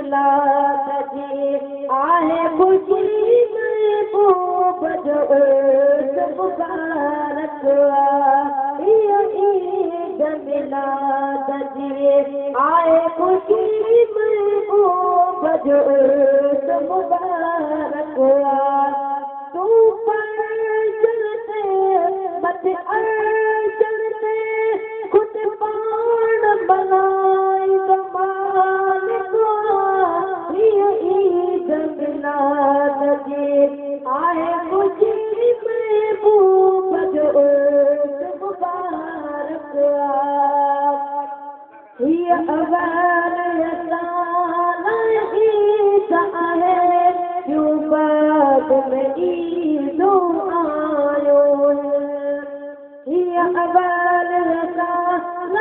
मिलाद जी आहे खुशी महबूब जो मुबारक ईद मिलाद जी आहे खुशी महबूब जो मुबारक तू पर चलते मत चलते खुद पान बनाई मालिक ईद मिलाद जी आहे खुशी महबूब जो मुबारक ये अवल साल ईद आहे क्यों बाद में ईदो आयो ये अवल साल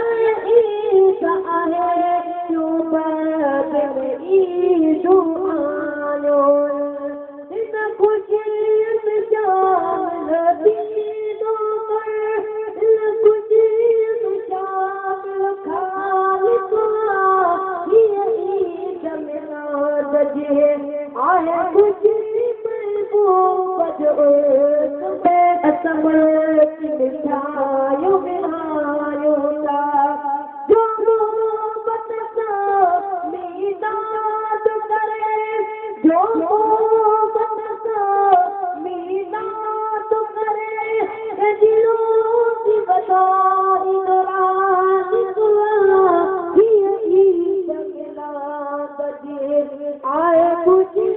ईद आहे क्यों बाद में ईदो आयो इन खुशी में शामिल दीनों पर इन खुशी में शामिल खालिक ये ईद मिलाद जी आहे खुशी महबूब जो असमल की मिठाइयों में आयो जो मोहब्बत सा मीनाद करे जो मोहब्बत सा मीनाद करे दिलों की बधाई ईद मिलाद जी आए खुशी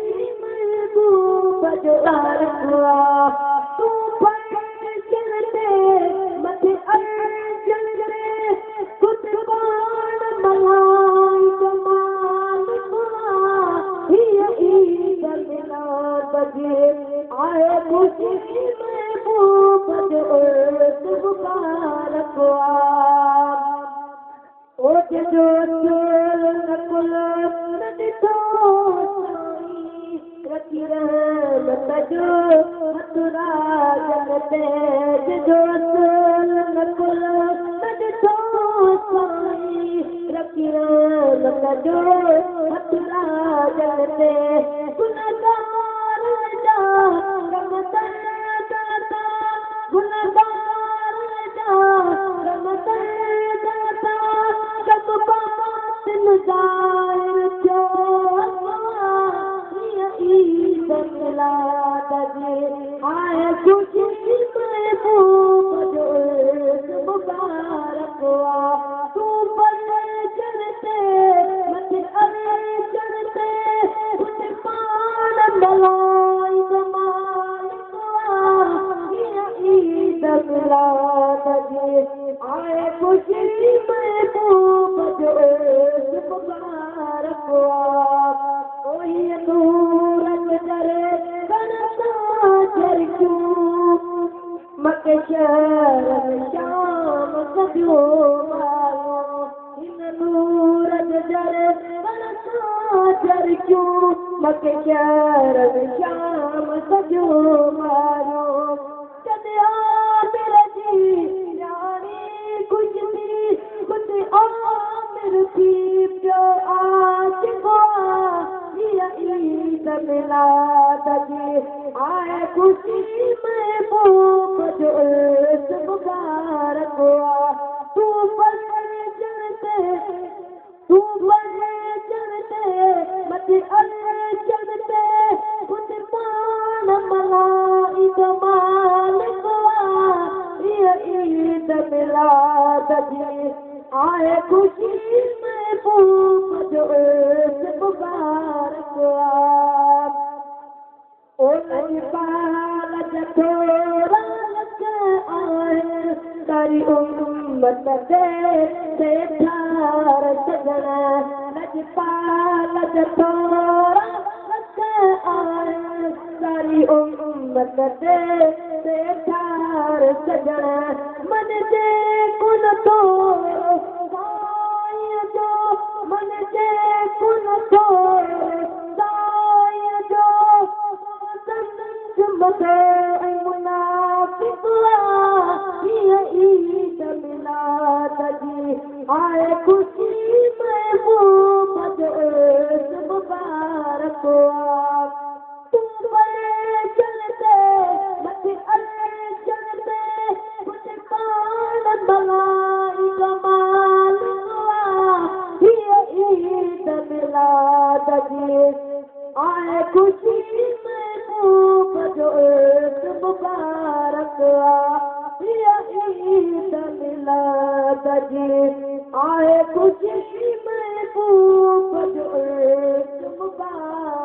महबूब जो तू पर चलते मत चलते खुद बाण मलाई कमाल ईद मिलाद जी आए खुशी महबूब जो मुबारक ओ जो नकुल ॾिठो रखी रहमत जो मथुरा जगते जो नकुल ॾिठो साईं रखी रहमत जो मथुरा जगते गुनहगार जा रहमत दाता गुनहगार जा रहमत दाता सब बातिल ज़ाहिर थियो ईद मिलाद जी आए खुशी महबूब जो मुबारक तू पर चलते मत चलते खुद पान मलाई मालिक ईद मिलाद जी आए खुशी महबूब जो मुबारक ओही नूर करे मके शहर शाम सजो मारो इन नूर जरे जर क्यों मके शहर शाम सजो मारो कदया मेरा जी रानी कुछ थी कुछ आमिर थी प्यो आज ईद मिलाद जी आए खुशी महबूब जो मुबारक तू पर चलते मत चलते खुद पान मलाई मालिक ईद मिलाद जी आए खुशी महबूब जो मुबारक ओ नजपाल जथोरा आए तारी उम्मत से ठार सजना नजपाल जथोरा आए तारी उम्मत से ठार सजना मन जे कुन तो साईं जो मन जे कुन तो साईं जो मुनाफिक ईद मिलाद जी आए खुशी महबूब जो तू बड़े चलते मथे चलते कुछ पान मलाई कमाल ये ईद मिलाद जी आए खुशी महबूब जो एक मुबारक ये ईद मिलाद जी आए खुशी महबूब जो एक मुबारक